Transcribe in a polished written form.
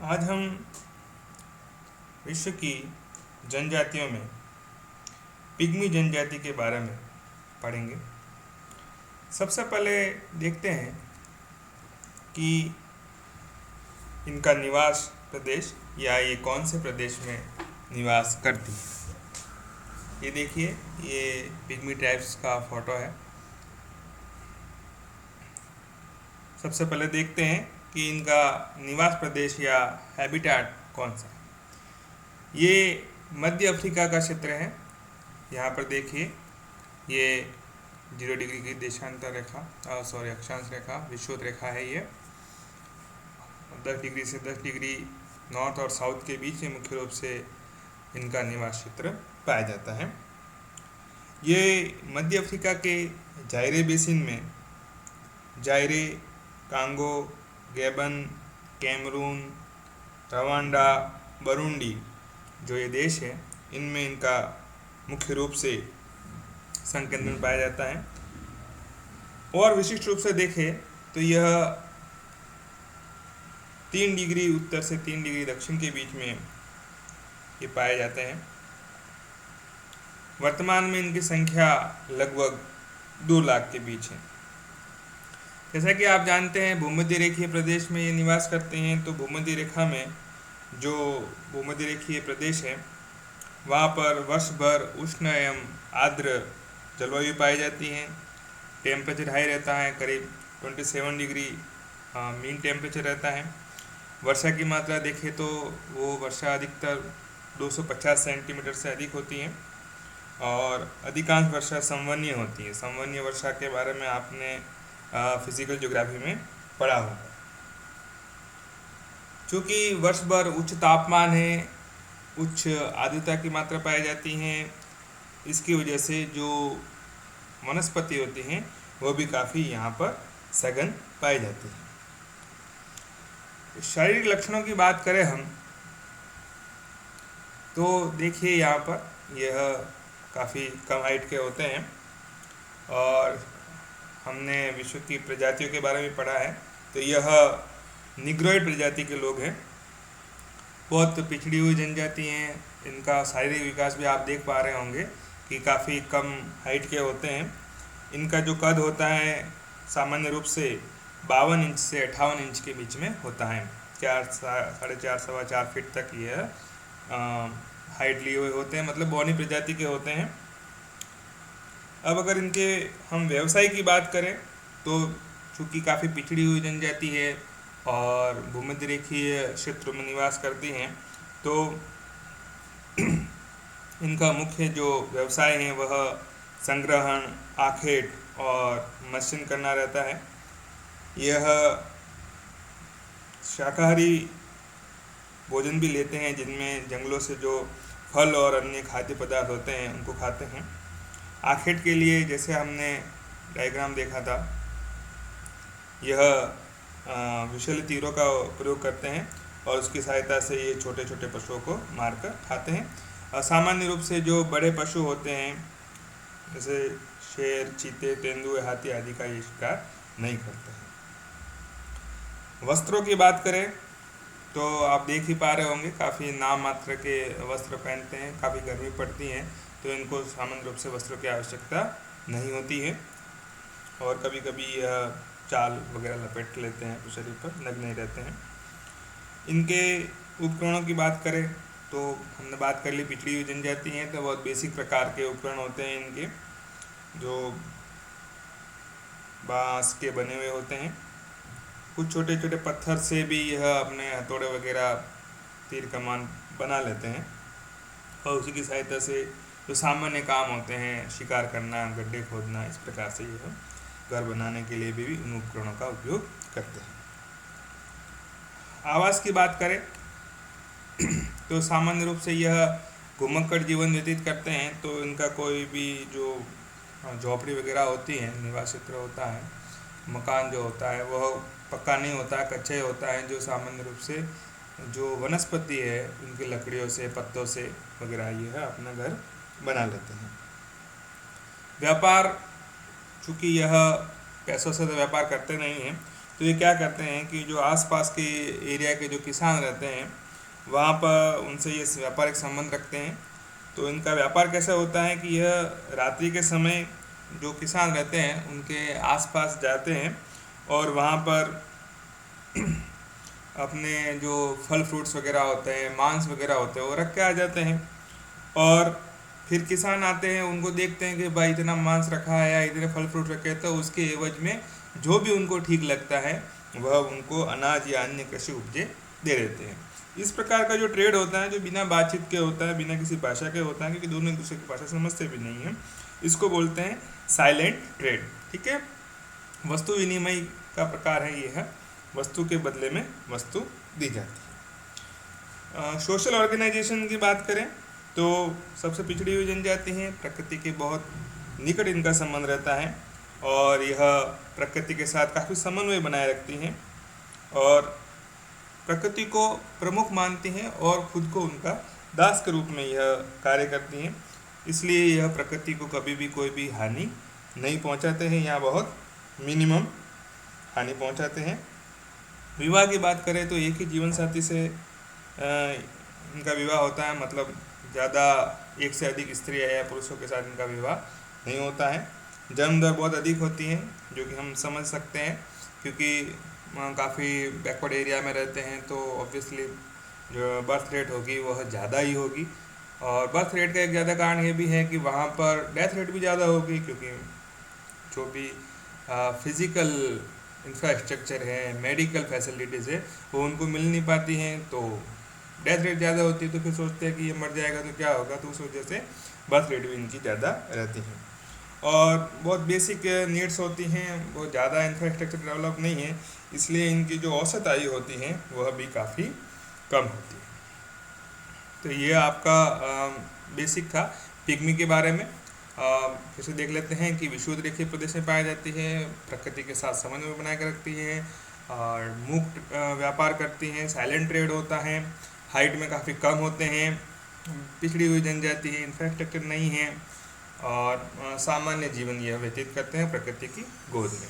आज हम विश्व की जनजातियों में पिग्मी जनजाति के बारे में पढ़ेंगे। सबसे पहले देखते हैं कि इनका निवास प्रदेश या ये कौन से प्रदेश में निवास करती है। ये देखिए, ये पिग्मी ट्राइब्स का फोटो है। सबसे पहले देखते हैं कि इनका निवास प्रदेश या हैबिटेट कौन सा है। ये मध्य अफ्रीका का क्षेत्र है। यहाँ पर देखिए, ये 0 डिग्री की देशांतर रेखा अक्षांश रेखा विषुवत रेखा है। ये 10 डिग्री से 10 डिग्री नॉर्थ और साउथ के बीच में मुख्य रूप से इनका निवास क्षेत्र पाया जाता है। ये मध्य अफ्रीका के जायरे बेसिन में Zaire, Congo, Gabon, Cameroon, Rwanda, Burundi जो ये देश है, इनमें इनका मुख्य रूप से संकेंद्रण पाया जाता है। और विशिष्ट रूप से देखें तो यह 3 डिग्री उत्तर से 3 डिग्री दक्षिण के बीच में ये पाए जाते हैं। वर्तमान में इनकी संख्या लगभग 2 लाख के बीच है। जैसा कि आप जानते हैं, भूमध्य रेखीय प्रदेश में ये निवास करते हैं। तो भूमध्य रेखा में जो भूमध्य रेखीय प्रदेश है, वहाँ पर वर्ष भर उष्ण एवं आर्द्र जलवायु पाई जाती है। टेम्परेचर हाई रहता है, करीब 27 डिग्री मीन टेम्परेचर रहता है। वर्षा की मात्रा देखें तो वो वर्षा अधिकतर 250 सेंटीमीटर से अधिक होती है और अधिकांश वर्षा संवहनीय होती है। संवहनीय वर्षा के बारे में आपने फिजिकल ज्योग्राफी में पढ़ा होगा। चूँकि वर्ष भर उच्च तापमान है, उच्च आर्द्रता की मात्रा पाई जाती है, इसकी वजह से जो वनस्पति होती हैं वो भी काफ़ी यहाँ पर सघन पाई जाती है। शारीरिक लक्षणों की बात करें हम तो देखिए, यहाँ पर यह काफ़ी कम हाइट के होते हैं और हमने विश्व की प्रजातियों के बारे में पढ़ा है। तो यह निग्रोइड प्रजाति के लोग हैं, बहुत पिछड़ी हुई जनजाति हैं। इनका शारीरिक विकास भी आप देख पा रहे होंगे कि काफ़ी कम हाइट के होते हैं। इनका जो कद होता है सामान्य रूप से 52 इंच से 58 इंच के बीच में होता है। 4.5 सवा 4 फीट तक यह हाइट लिए हुए होते हैं, मतलब बौनी प्रजाति के होते हैं। अब अगर इनके हम व्यवसाय की बात करें तो चूँकि काफ़ी पिछड़ी हुई जनजाति है और भूमध्य रेखीय क्षेत्र में निवास करती हैं, तो इनका मुख्य जो व्यवसाय है वह संग्रहण, आखेट और मत्स्य करना रहता है। यह शाकाहारी भोजन भी लेते हैं, जिनमें जंगलों से जो फल और अन्य खाद्य पदार्थ होते हैं उनको खाते हैं। आखेट के लिए जैसे हमने डायग्राम देखा था, यह विषैले तीरों का प्रयोग करते हैं और उसकी सहायता से ये छोटे छोटे पशुओं को मारकर खाते हैं। सामान्य रूप से जो बड़े पशु होते हैं जैसे शेर, चीते, तेंदुए, हाथी आदि का ये शिकार नहीं करते हैं। वस्त्रों की बात करें तो आप देख ही पा रहे होंगे, काफ़ी नाम मात्र के वस्त्र पहनते हैं। काफ़ी गर्मी पड़ती है तो इनको सामान्य रूप से वस्त्रों की आवश्यकता नहीं होती है और कभी कभी यह चाल वगैरह लपेट लेते हैं तो शरीर पर, नग्न नहीं रहते हैं। इनके उपकरणों की बात करें तो हमने बात कर ली पिछड़ी हुई जनजाति हैं, तो बहुत बेसिक प्रकार के उपकरण होते हैं इनके, जो बांस के बने हुए होते हैं। कुछ छोटे छोटे पत्थर से भी यह अपने हथौड़े वगैरह, तीर कमान बना लेते हैं और उसी की सहायता से जो सामान्य काम होते हैं, शिकार करना, गड्ढे खोदना, इस प्रकार से यह घर बनाने के लिए भी उन उपकरणों का उपयोग करते हैं। आवास की बात करें तो सामान्य रूप से यह घुमक्कड़ जीवन व्यतीत करते हैं। तो इनका कोई भी जो झोपड़ी वगैरह होती है, निवास क्षेत्र होता है, मकान जो होता है वह पक्का नहीं होता, कच्चा ही होता है, जो सामान्य रूप से जो वनस्पति है उनकी लकड़ियों से, पत्तों से वगैरह यह अपना घर बना लेते हैं। व्यापार, चूँकि यह पैसों से तो व्यापार करते नहीं हैं, तो ये क्या करते हैं कि जो आसपास के एरिया के जो किसान रहते हैं वहाँ पर उनसे ये व्यापारिक संबंध रखते हैं। तो इनका व्यापार कैसा होता है कि यह रात्रि के समय जो किसान रहते हैं उनके आसपास जाते हैं और वहाँ पर अपने जो फल फ्रूट्स वगैरह होते हैं, मांस वगैरह होते हैं, वो रख के आ जाते हैं। और फिर किसान आते हैं, उनको देखते हैं कि भाई इतना मांस रखा है या इतने फल फ्रूट रखे हैं, तो उसके एवज में जो भी उनको ठीक लगता है वह उनको अनाज या अन्य कृषि उपजे दे देते हैं। इस प्रकार का जो ट्रेड होता है, जो बिना बातचीत के होता है, बिना किसी भाषा के होता है, क्योंकि दोनों एक दूसरे की भाषा समझते भी नहीं हैं, इसको बोलते हैं साइलेंट ट्रेड। ठीक है, वस्तु विनिमय का प्रकार है ये है, वस्तु के बदले में वस्तु दी जाती है। सोशल ऑर्गेनाइजेशन की बात करें तो सबसे पिछड़ी हुई जनजाति हैं, प्रकृति के बहुत निकट इनका संबंध रहता है और यह प्रकृति के साथ काफ़ी समन्वय बनाए रखती हैं और प्रकृति को प्रमुख मानती हैं और खुद को उनका दास के रूप में यह कार्य करती हैं। इसलिए यह प्रकृति को कभी भी कोई भी हानि नहीं पहुंचाते हैं या बहुत मिनिमम हानि पहुंचाते हैं। विवाह की बात करें तो एक ही जीवन साथी से इनका विवाह होता है, मतलब ज़्यादा एक से अधिक स्त्रियाँ या पुरुषों के साथ इनका विवाह नहीं होता है। जन्म दर बहुत अधिक होती है, जो कि हम समझ सकते हैं, क्योंकि काफ़ी बैकवर्ड एरिया में रहते हैं, तो ऑब्वियसली जो बर्थ रेट होगी वह ज़्यादा ही होगी। और बर्थ रेट का एक ज़्यादा कारण ये भी है कि वहाँ पर डेथ रेट भी ज़्यादा होगी, क्योंकि जो भी फिज़िकल इंफ्रास्ट्रक्चर है, मेडिकल फैसिलिटीज़ है, वो उनको मिल नहीं पाती हैं, तो डेथ रेट ज़्यादा होती है। तो फिर सोचते हैं कि ये मर जाएगा तो क्या होगा, तो उस वजह से बर्थ रेट भी इनकी ज़्यादा रहती है। और बहुत बेसिक नीड्स होती हैं, बहुत ज़्यादा इंफ्रास्ट्रक्चर डेवलप नहीं है, इसलिए इनकी जो औसत आयु होती है वह भी काफ़ी कम होती है। तो ये आपका बेसिक था पिग्मी के बारे में। फिर से देख लेते हैं कि विषुवत रेखीय प्रदेश में पाई जाती है, प्रकृति के साथ समन्वय बना कर रखती है और मुक्त व्यापार करती हैं, साइलेंट ट्रेड होता है, हाइट में काफ़ी कम होते हैं, पिछड़ी हुई जनजाति है, इंफ्रास्ट्रक्चर नहीं है और सामान्य जीवन यह व्यतीत करते हैं प्रकृति की गोद में।